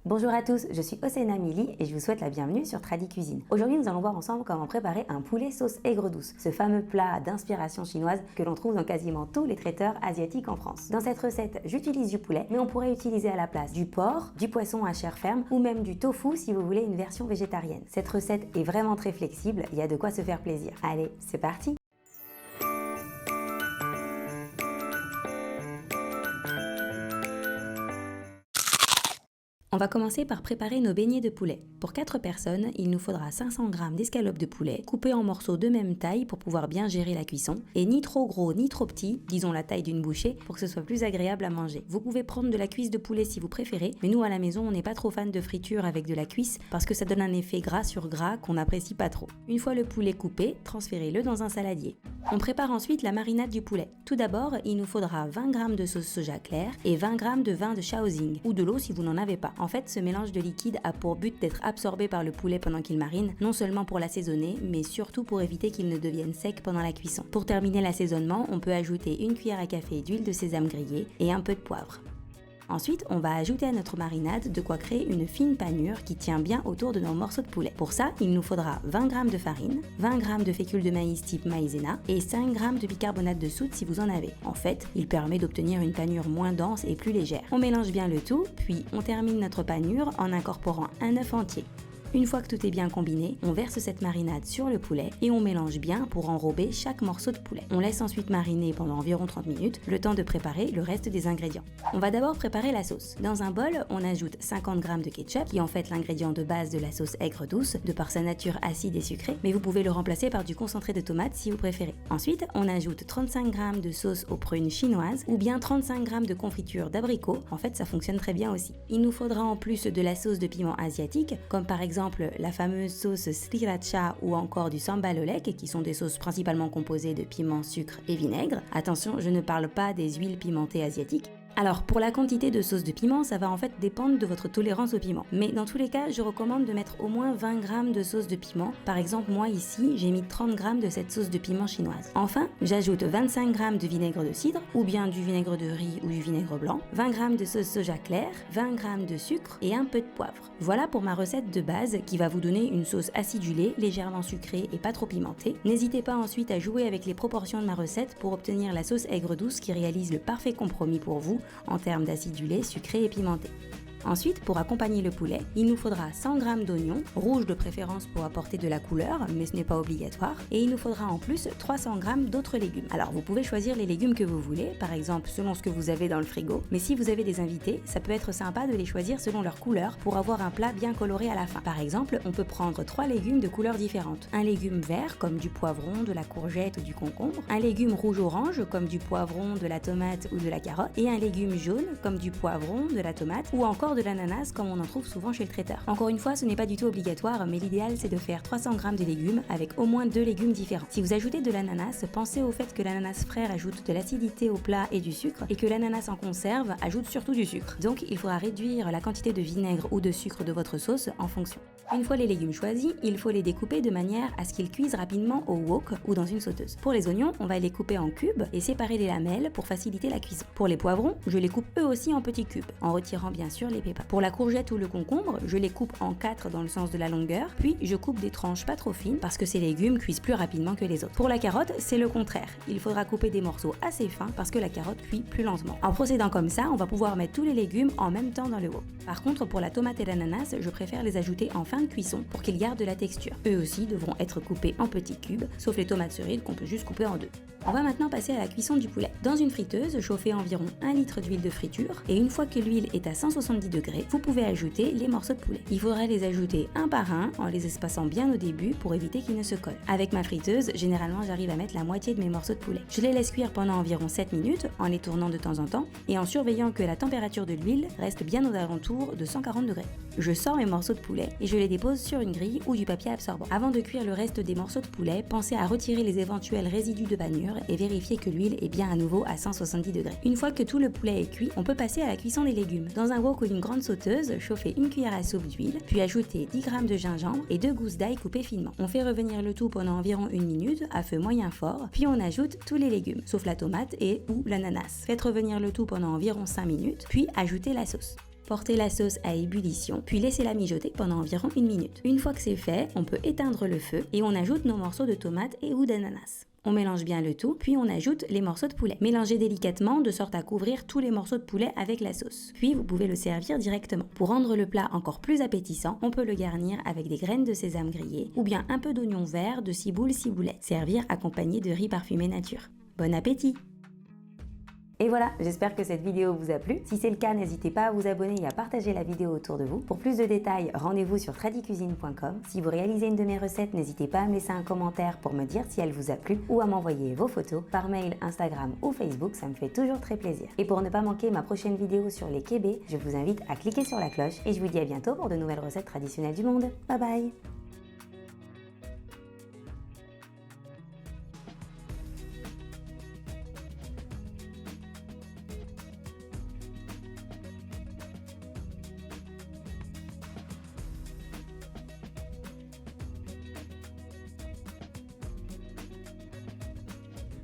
Bonjour à tous, je suis Osséna Mili et je vous souhaite la bienvenue sur Tradi Cuisine. Aujourd'hui, nous allons voir ensemble comment préparer un poulet sauce aigre douce, ce fameux plat d'inspiration chinoise que l'on trouve dans quasiment tous les traiteurs asiatiques en France. Dans cette recette, j'utilise du poulet, mais on pourrait utiliser à la place du porc, du poisson à chair ferme ou même du tofu si vous voulez une version végétarienne. Cette recette est vraiment très flexible, il y a de quoi se faire plaisir. Allez, c'est parti! On va commencer par préparer nos beignets de poulet. Pour 4 personnes, il nous faudra 500 g d'escalope de poulet, coupées en morceaux de même taille pour pouvoir bien gérer la cuisson, et ni trop gros ni trop petits, disons la taille d'une bouchée, pour que ce soit plus agréable à manger. Vous pouvez prendre de la cuisse de poulet si vous préférez, mais nous à la maison on n'est pas trop fan de friture avec de la cuisse parce que ça donne un effet gras sur gras qu'on n'apprécie pas trop. Une fois le poulet coupé, transférez-le dans un saladier. On prépare ensuite la marinade du poulet. Tout d'abord, il nous faudra 20 g de sauce soja claire et 20 g de vin de Shaoxing, ou de l'eau si vous n'en avez pas. En fait, ce mélange de liquide a pour but d'être absorbé par le poulet pendant qu'il marine, non seulement pour l'assaisonner, mais surtout pour éviter qu'il ne devienne sec pendant la cuisson. Pour terminer l'assaisonnement, on peut ajouter une cuillère à café d'huile de sésame grillée et un peu de poivre. Ensuite, on va ajouter à notre marinade de quoi créer une fine panure qui tient bien autour de nos morceaux de poulet. Pour ça, il nous faudra 20 g de farine, 20 g de fécule de maïs type maïzena et 5 g de bicarbonate de soude si vous en avez. En fait, il permet d'obtenir une panure moins dense et plus légère. On mélange bien le tout, puis on termine notre panure en incorporant un œuf entier. Une fois que tout est bien combiné, on verse cette marinade sur le poulet et on mélange bien pour enrober chaque morceau de poulet. On laisse ensuite mariner pendant environ 30 minutes, le temps de préparer le reste des ingrédients. On va d'abord préparer la sauce. Dans un bol, on ajoute 50 g de ketchup, qui est en fait l'ingrédient de base de la sauce aigre douce, de par sa nature acide et sucrée, mais vous pouvez le remplacer par du concentré de tomate si vous préférez. Ensuite, on ajoute 35 g de sauce aux prunes chinoises ou bien 35 g de confiture d'abricot. En fait, ça fonctionne très bien aussi. Il nous faudra en plus de la sauce de piment asiatique, comme par exemple la fameuse sauce sriracha ou encore du sambal olek, qui sont des sauces principalement composées de piment, sucre et vinaigre. Attention, je ne parle pas des huiles pimentées asiatiques. Alors pour la quantité de sauce de piment, ça va en fait dépendre de votre tolérance au piment. Mais dans tous les cas, je recommande de mettre au moins 20 g de sauce de piment. Par exemple, moi ici, j'ai mis 30 g de cette sauce de piment chinoise. Enfin, j'ajoute 25 g de vinaigre de cidre, ou bien du vinaigre de riz ou du vinaigre blanc, 20 g de sauce soja claire, 20 g de sucre et un peu de poivre. Voilà pour ma recette de base qui va vous donner une sauce acidulée, légèrement sucrée et pas trop pimentée. N'hésitez pas ensuite à jouer avec les proportions de ma recette pour obtenir la sauce aigre douce qui réalise le parfait compromis pour vous en termes d'acidulé, sucré et pimenté. Ensuite, pour accompagner le poulet, il nous faudra 100 g d'oignons, rouges de préférence pour apporter de la couleur, mais ce n'est pas obligatoire, et il nous faudra en plus 300 g d'autres légumes. Alors vous pouvez choisir les légumes que vous voulez, par exemple selon ce que vous avez dans le frigo, mais si vous avez des invités, ça peut être sympa de les choisir selon leur couleur pour avoir un plat bien coloré à la fin. Par exemple, on peut prendre 3 légumes de couleurs différentes. Un légume vert comme du poivron, de la courgette ou du concombre, un légume rouge-orange comme du poivron, de la tomate ou de la carotte, et un légume jaune comme du poivron, de la tomate ou encore de l'ananas comme on en trouve souvent chez le traiteur. Encore une fois, ce n'est pas du tout obligatoire, mais l'idéal c'est de faire 300 g de légumes avec au moins 2 légumes différents. Si vous ajoutez de l'ananas, pensez au fait que l'ananas frais ajoute de l'acidité au plat et du sucre, et que l'ananas en conserve ajoute surtout du sucre. Donc il faudra réduire la quantité de vinaigre ou de sucre de votre sauce en fonction. Une fois les légumes choisis, il faut les découper de manière à ce qu'ils cuisent rapidement au wok ou dans une sauteuse. Pour les oignons, on va les couper en cubes et séparer les lamelles pour faciliter la cuisson. Pour les poivrons, je les coupe eux aussi en petits cubes, en retirant bien sûr les pépins. Pour la courgette ou le concombre, je les coupe en 4 dans le sens de la longueur, puis je coupe des tranches pas trop fines parce que ces légumes cuisent plus rapidement que les autres. Pour la carotte, c'est le contraire. Il faudra couper des morceaux assez fins parce que la carotte cuit plus lentement. En procédant comme ça, on va pouvoir mettre tous les légumes en même temps dans le wok. Par contre, pour la tomate et l'ananas, je préfère les ajouter en fin de cuisson pour qu'ils gardent de la texture. Eux aussi devront être coupés en petits cubes, sauf les tomates cerises qu'on peut juste couper en 2. On va maintenant passer à la cuisson du poulet. Dans une friteuse, chauffez environ 1 litre d'huile de friture et une fois que l'huile est à 170 degrés, vous pouvez ajouter les morceaux de poulet. Il faudra les ajouter un par un en les espaçant bien au début pour éviter qu'ils ne se collent. Avec ma friteuse, généralement j'arrive à mettre la moitié de mes morceaux de poulet. Je les laisse cuire pendant environ 7 minutes en les tournant de temps en temps et en surveillant que la température de l'huile reste bien aux alentours de 140 degrés. Je sors mes morceaux de poulet et je les dépose sur une grille ou du papier absorbant. Avant de cuire le reste des morceaux de poulet, pensez à retirer les éventuels résidus de panure et vérifier que l'huile est bien à nouveau à 170 degrés. Une fois que tout le poulet est cuit, on peut passer à la cuisson des légumes. Dans un wok ou une grande sauteuse, chauffez une cuillère à soupe d'huile, puis ajoutez 10 g de gingembre et 2 gousses d'ail coupées finement. On fait revenir le tout pendant environ 1 minute à feu moyen fort, puis on ajoute tous les légumes, sauf la tomate et ou l'ananas. Faites revenir le tout pendant environ 5 minutes, puis ajoutez la sauce. Portez la sauce à ébullition, puis laissez-la mijoter pendant environ 1 minute. Une fois que c'est fait, on peut éteindre le feu et on ajoute nos morceaux de tomates et ou d'ananas. On mélange bien le tout, puis on ajoute les morceaux de poulet. Mélangez délicatement de sorte à couvrir tous les morceaux de poulet avec la sauce. Puis vous pouvez le servir directement. Pour rendre le plat encore plus appétissant, on peut le garnir avec des graines de sésame grillées ou bien un peu d'oignon vert, de ciboule, ciboulette. Servir accompagné de riz parfumé nature. Bon appétit! Et voilà, j'espère que cette vidéo vous a plu. Si c'est le cas, n'hésitez pas à vous abonner et à partager la vidéo autour de vous. Pour plus de détails, rendez-vous sur tradicuisine.com. Si vous réalisez une de mes recettes, n'hésitez pas à me laisser un commentaire pour me dire si elle vous a plu ou à m'envoyer vos photos par mail, Instagram ou Facebook, ça me fait toujours très plaisir. Et pour ne pas manquer ma prochaine vidéo sur les kébés, je vous invite à cliquer sur la cloche et je vous dis à bientôt pour de nouvelles recettes traditionnelles du monde. Bye bye!